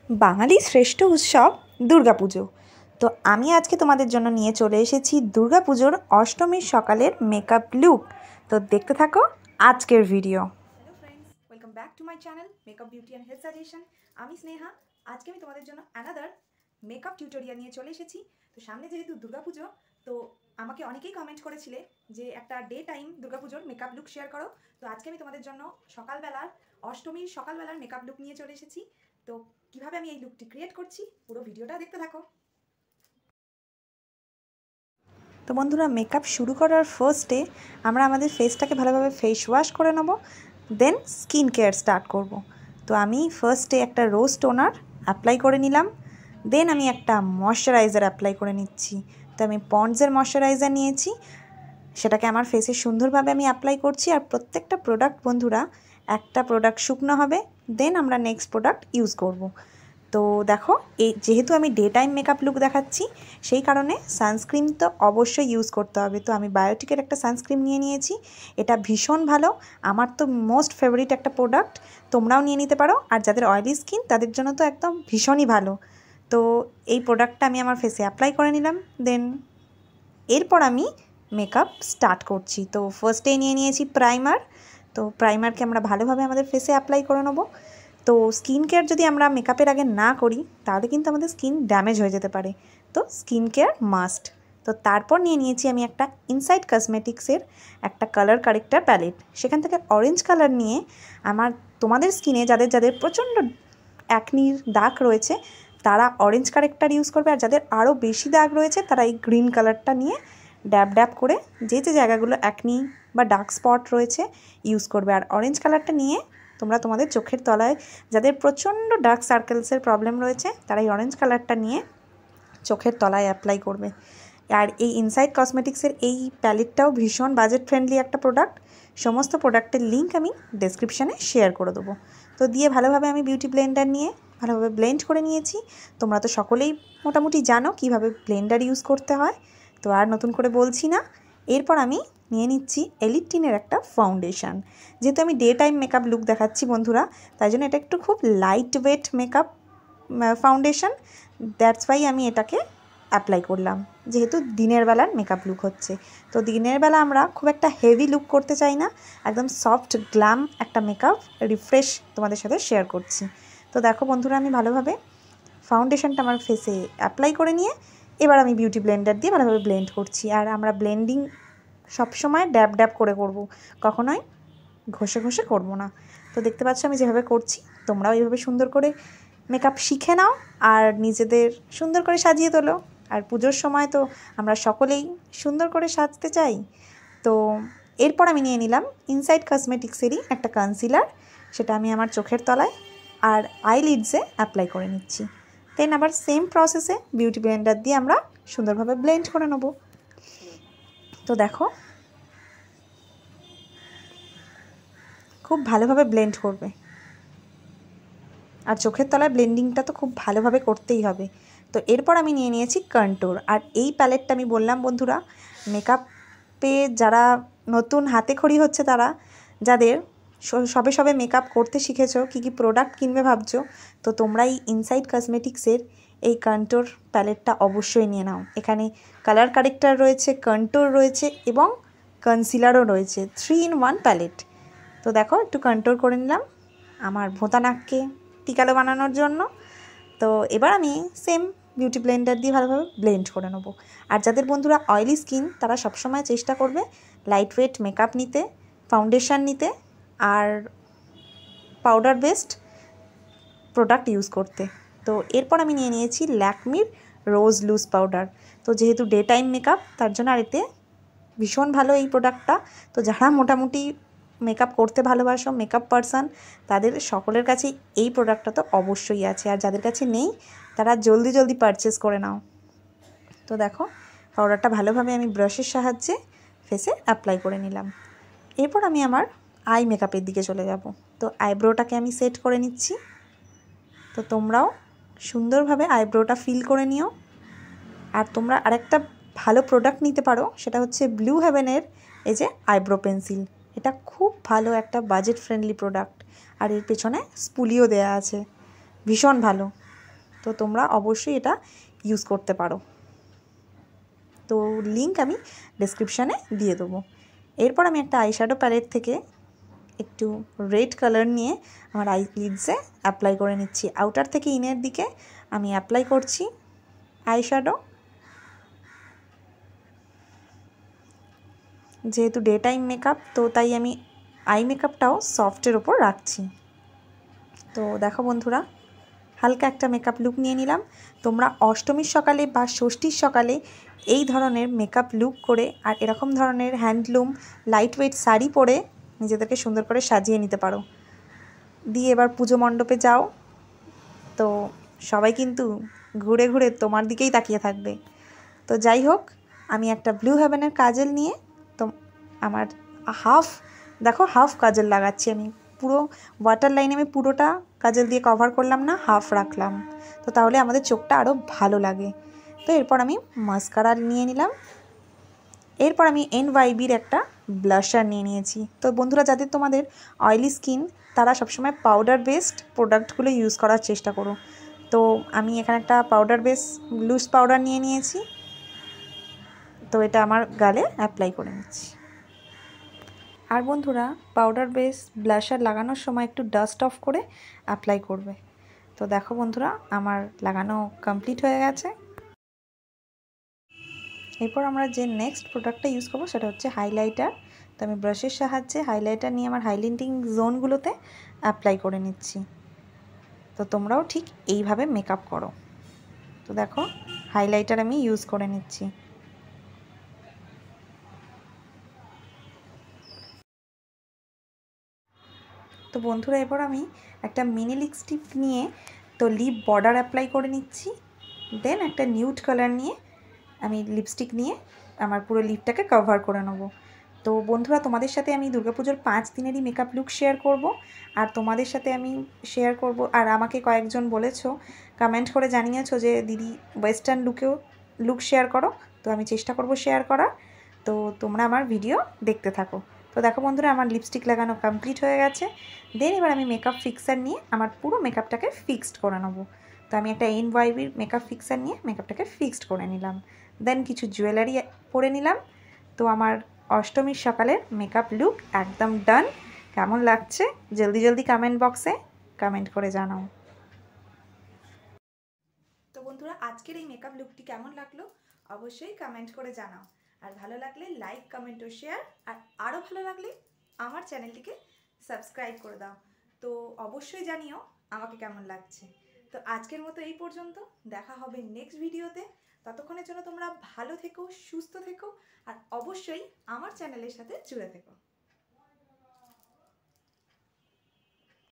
বাঙালির শ্রেষ্ঠ উৎসব দুর্গাপুজো। তো আমি আজকে তোমাদের জন্য নিয়ে চলে এসেছি দুর্গাপুজোর অষ্টমীর সকালের মেকআপ লুক। তো দেখতে থাকো আজকের video. Hello friends, welcome back to my channel makeup beauty and health suggestion. আমি স্নেহা। আজকে আমি তোমাদের জন্য অ্যানাদার মেকআপ টিউটোরিয়াল নিয়ে চলে এসেছি। তো সামনে যেহেতু দুর্গাপুজো, তো আমাকে অনেকেই কমেন্ট করেছিলে যে একটা ডে টাইম দুর্গাপুজোর মেকআপ লুক শেয়ার করো। তো আজকে আমি তোমাদের জন্য সকালবেলার অষ্টমীর সকালবেলার মেকআপ লুক নিয়ে চলে এসেছি। তো কিভাবে আমি এই লুকটি ক্রিয়েট করছি পুরো ভিডিওটা দেখতে থাকো। তো বন্ধুরা, মেকআপ শুরু করার ফার্স্টে আমরা আমাদের ফেসটাকে ভালোভাবে ফেস ওয়াশ করে নেব, দেন স্কিন কেয়ার স্টার্ট করব। তো আমি ফার্স্টে একটা রোজ টোনার অ্যাপ্লাই করে নিলাম, দেন আমি একটা ময়শ্চারাইজার অ্যাপ্লাই করে নিচ্ছি। তো আমি পন্ডসের ময়শ্চারাইজার নিয়েছি, সেটাকে আমার ফেসে সুন্দরভাবে আমি অ্যাপ্লাই করছি। আর প্রত্যেকটা প্রোডাক্ট বন্ধুরা, একটা প্রোডাক্ট শুকনো হবে, দেন আমরা নেক্সট প্রোডাক্ট ইউজ করব। তো দেখো, এই যেহেতু আমি ডে টাইম মেকআপ লুক দেখাচ্ছি, সেই কারণে সানস্ক্রিন তো অবশ্যই ইউজ করতে হবে। তো আমি বায়োটিকের একটা সানস্ক্রিন নিয়ে নিয়েছি, এটা ভীষণ ভালো, আমার তো মোস্ট ফেভারিট একটা প্রোডাক্ট। তোমরাও নিয়ে নিতে পারো, আর যাদের অয়েলি স্কিন তাদের জন্য তো একদম ভীষণই ভালো। তো এই প্রোডাক্টটা আমি আমার ফেসে অ্যাপ্লাই করে নিলাম, দেন এরপর আমি মেকআপ স্টার্ট করছি। তো ফার্স্টেই নিয়ে নিয়েছি প্রাইমার। তো প্রাইমারকে আমরা ভালোভাবে আমাদের ফেসে অ্যাপ্লাই করে নেবো। তো স্কিন কেয়ার যদি আমরা মেকআপের আগে না করি, তাহলে কিন্তু আমাদের স্কিন ড্যামেজ হয়ে যেতে পারে। তো স্কিন কেয়ার মাস্ট। তো তারপর নিয়ে নিয়েছি আমি একটা ইনসাইড কসমেটিক্সের একটা কালার কারেক্টার প্যালেট। সেখান থেকে অরেঞ্জ কালার নিয়ে তোমাদের স্কিনে যাদের যাদের প্রচণ্ড অ্যাকনির দাগ রয়েছে, তারা অরেঞ্জ কারেক্টার ইউজ করবে। আর যাদের আরও বেশি দাগ রয়েছে, তারা এই গ্রিন কালারটা নিয়ে ড্যাব ড্যাব করে যে যে জায়গাগুলো অ্যাকনি বা ডার্ক স্পট রয়েছে ইউজ করবে। আর অরেঞ্জ কালারটা নিয়ে তোমরা তোমাদের চোখের তলায় যাদের প্রচণ্ড ডার্ক সার্কেলসের প্রবলেম রয়েছে, তারা এই অরেঞ্জ কালারটা নিয়ে চোখের তলায় অ্যাপ্লাই করবে। আর এই ইনসাইড কসমেটিক্সের এই প্যালেটটাও ভীষণ বাজেট ফ্রেন্ডলি একটা প্রোডাক্ট। সমস্ত প্রোডাক্টের লিঙ্ক আমি ডেসক্রিপশানে শেয়ার করে দেবো। তো দিয়ে ভালোভাবে আমি বিউটি ব্লেন্ডার নিয়ে ভালোভাবে ব্লেন্ড করে নিয়েছি। তোমরা তো সকলেই মোটামুটি জানো কীভাবে ব্লেন্ডার ইউজ করতে হয়, তো আর নতুন করে বলছি না। এরপর আমি নিয়ে নিচ্ছি এলিটিনের একটা ফাউন্ডেশন। যেহেতু আমি ডে টাইম মেকআপ লুক দেখাচ্ছি বন্ধুরা, তাই জন্য এটা একটু খুব light weight makeup foundation, that's why আমি এটাকে অ্যাপ্লাই করলাম। যেহেতু দিনের বেলার মেকআপ লুক হচ্ছে, তো দিনের বেলা আমরা খুব একটা হেভি লুক করতে চাই না, একদম সফট গ্ল্যাম একটা মেকআপ রিফ্রেশ তোমাদের সাথে শেয়ার করছি। তো দেখো বন্ধুরা, আমি ভালোভাবে ফাউন্ডেশনটা আমার ফেসে অ্যাপ্লাই করে নিয়ে এবার আমি বিউটি ব্লেন্ডার দিয়ে ভালোভাবে ব্লেন্ড করছি। আর আমরা ব্লেন্ডিং সবসময় ড্যাব ড্যাব করে করব, কখনোই ঘষে ঘষে করব না। তো দেখতে পাচ্ছ আমি যেভাবে করছি, তোমরাও এইভাবে সুন্দর করে মেকআপ শিখে নাও আর নিজেদের সুন্দর করে সাজিয়ে তোলো। আর পুজোর সময় তো আমরা সকলেই সুন্দর করে সাজতে চাই। তো এরপর আমি নিয়ে নিলাম ইনসাইড কসমেটিক্সেরই একটা কনসিলার, সেটা আমি আমার চোখের তলায় আর আইলিডসে অ্যাপ্লাই করে নিচ্ছি। দেন আবার সেম প্রসেসে বিউটি ব্লেন্ডার দিয়ে আমরা সুন্দরভাবে ব্লেন্ড করে নেব। তো দেখো, খুব ভালোভাবে ব্লেন্ড করবে, আর চোখের তলায় ব্লেন্ডিংটা তো খুব ভালোভাবে করতেই হবে। তো এরপর আমি নিয়ে নিয়েছি কন্ট্যুর। আর এই প্যালেটটা আমি বললাম বন্ধুরা, মেকআপে যারা নতুন হাতে খড়ি হচ্ছে, তারা যাদের সবে সবে মেকআপ করতে শিখেছো, কী কী প্রোডাক্ট কিনবে ভাবছো, তো তোমরা এই ইনসাইড কসমেটিক্সের এই কন্ট্যুর প্যালেটটা অবশ্যই নিয়ে নাও। এখানে কালার কারেক্টার রয়েছে, কন্ট্যুর রয়েছে এবং কনসিলারও রয়েছে, 3 in 1 প্যালেট। তো দেখো, একটু কন্ট্যুর করে নিলাম আমার ভোঁতা নাককে টিকালো বানানোর জন্য। তো এবার আমি সেম বিউটি ব্লেন্ডার দিয়ে ভালোভাবে ব্লেন্ড করে নেবো। আর যাদের বন্ধুরা অয়েলি স্কিন, তারা সবসময় চেষ্টা করবে লাইট ওয়েট মেকআপ নিতে, ফাউন্ডেশন নিতে আর পাউডার বেসড প্রোডাক্ট ইউজ করতে। তো এরপর আমি নিয়ে নিয়েছি ল্যাকমির রোজ লুজ পাউডার। তো যেহেতু ডে টাইম মেকআপ, তার জন্য আর এতে ভীষণ ভালো এই প্রোডাক্টটা। তো যারা মোটামুটি মেকআপ করতে ভালোবাসো, মেকআপ পারসন, তাদের সকলের কাছেই এই প্রোডাক্টটা তো অবশ্যই আছে। আর যাদের কাছে নেই, তারা জলদি জলদি পারচেস করে নাও। তো দেখো, পাউডারটা ভালোভাবে আমি ব্রাশের সাহায্যে ফেসে অ্যাপ্লাই করে নিলাম। এরপর আমি আমার আই মেকআপের দিকে চলে যাব। তো আইব্রোটাকে আমি সেট করে নিচ্ছি। তো তোমরাও সুন্দরভাবে আইব্রোটা ফিল করে নিও। আর তোমরা আরেকটা ভালো প্রোডাক্ট নিতে পারো, সেটা হচ্ছে ব্লু হেভেনের এই যে আইব্রো পেন্সিল। এটা খুব ভালো একটা বাজেট ফ্রেন্ডলি প্রোডাক্ট, আর এর পেছনে স্পুলিও দেয়া আছে, ভীষণ ভালো। তো তোমরা অবশ্যই এটা ইউজ করতে পারো। তো লিঙ্ক আমি ডেসক্রিপশানে দিয়ে দেবো। এরপর আমি একটা আইশ্যাডো প্যালেট থেকে একটু রেড কালার নিয়ে আমার আইলিডসে অ্যাপ্লাই করে নিচ্ছি। আউটার থেকে ইনের দিকে আমি অ্যাপ্লাই করছি আইশ্যাডো। যেহেতু ডে টাইম মেকআপ, তো তাই আমি আই মেকআপটাও সফটের ওপর রাখছি। তো দেখো বন্ধুরা, হালকা একটা মেকআপ লুক নিয়ে নিলাম। তোমরা অষ্টমীর সকালে বা ষষ্ঠীর সকালে এই ধরনের মেকআপ লুক করে আর এরকম ধরনের হ্যান্ডলুম লাইট ওয়েট শাড়ি পরে নিজেদেরকে সুন্দর করে সাজিয়ে নিতে পারো। দিয়ে এবার পুজো মণ্ডপে যাও, তো সবাই কিন্তু ঘুরে ঘুরে তোমার দিকেই তাকিয়ে থাকবে। তো যাই হোক, আমি একটা ব্লু হেভেনের কাজল নিয়ে তো আমার হাফ কাজল লাগাচ্ছি আমি। পুরো ওয়াটার লাইনে আমি পুরোটা কাজল দিয়ে কভার করলাম না, হাফ রাখলাম, তো তাহলে আমাদের চোখটা আরও ভালো লাগে। তো এরপর আমি মাস্কারা নিয়ে নিলাম। এরপর আমি NYBর একটা ব্লাশার নিয়ে নিয়েছি। তো বন্ধুরা, যাদের তোমাদের অয়েলি স্কিন, তারা সবসময় পাউডার বেসড প্রোডাক্টগুলো ইউজ করার চেষ্টা করো। তো আমি এখানে একটা পাউডার বেস লুজ পাউডার নিয়ে নিয়েছি। তো এটা আমার গালে অ্যাপ্লাই করে নিচ্ছি। আর বন্ধুরা, পাউডার বেস ব্লাশার লাগানোর সময় একটু ডাস্ট অফ করে অ্যাপ্লাই করবে। তো দেখো বন্ধুরা, আমার লাগানো কমপ্লিট হয়ে গেছে। এরপর আমরা যে নেক্সট প্রোডাক্টটা ইউজ করবো সেটা হচ্ছে হাইলাইটার। তো আমি ব্রাশের সাহায্যে হাইলাইটার নিয়ে আমার হাইলাইটিং জোনগুলোতে অ্যাপ্লাই করে নিচ্ছি। তো তোমরাও ঠিক এইভাবে মেকআপ করো। তো দেখো, হাইলাইটার আমি ইউজ করে নিচ্ছি। তো বন্ধুরা, এরপর আমি একটা মিনি লিপস্টিক নিয়ে তো লিপ বর্ডার অ্যাপ্লাই করে নিচ্ছি। দেন একটা নিউড কালার নিয়ে আমি লিপস্টিক নিয়ে আমার পুরো লিপটাকে কভার করে নেব। তো বন্ধুরা, তোমাদের সাথে আমি দুর্গাপুজোর 5 দিনেরই মেকআপ লুক শেয়ার করব। আর তোমাদের সাথে আমি শেয়ার করব, আর আমাকে কয়েকজন বলেছো, কমেন্ট করে জানিয়েছো যে দিদি ওয়েস্টার্ন লুক শেয়ার করো। তো আমি চেষ্টা করব শেয়ার করার। তো তোমরা আমার ভিডিও দেখতে থাকো। তো দেখো বন্ধুরা, আমার লিপস্টিক লাগানো কমপ্লিট হয়ে গেছে। দেন এবার আমি মেকআপ ফিক্সার নিয়ে আমার পুরো মেকআপটাকে ফিক্সড করে নেবো। তো আমি একটা NYBর মেকআপ ফিক্সার নিয়ে মেকআপটাকে ফিক্সড করে নিলাম। দেন কিছু জুয়েলারি পরে নিলাম। তো আমার অষ্টমীর সকালের মেকআপ লুক একদম ডান। কেমন লাগছে জলদি জলদি কমেন্ট বক্সে কমেন্ট করে জানাও। তো বন্ধুরা, আজকের এই মেকআপ লুকটি কেমন লাগলো অবশ্যই কমেন্ট করে জানাও। আর ভালো লাগলে লাইক, কমেন্ট ও শেয়ার। আর আরও ভালো লাগলে আমার চ্যানেলটিকে সাবস্ক্রাইব করে দাও। তো অবশ্যই জানিও আমাকে কেমন লাগছে। তো আজকের মতো এই পর্যন্ত, দেখা হবে নেক্সট ভিডিওতে। ততক্ষণের জন্য তোমরা ভালো থেকো, সুস্থ থেকো, আর অবশ্যই আমার চ্যানেলের সাথে জুড়ে থেকো।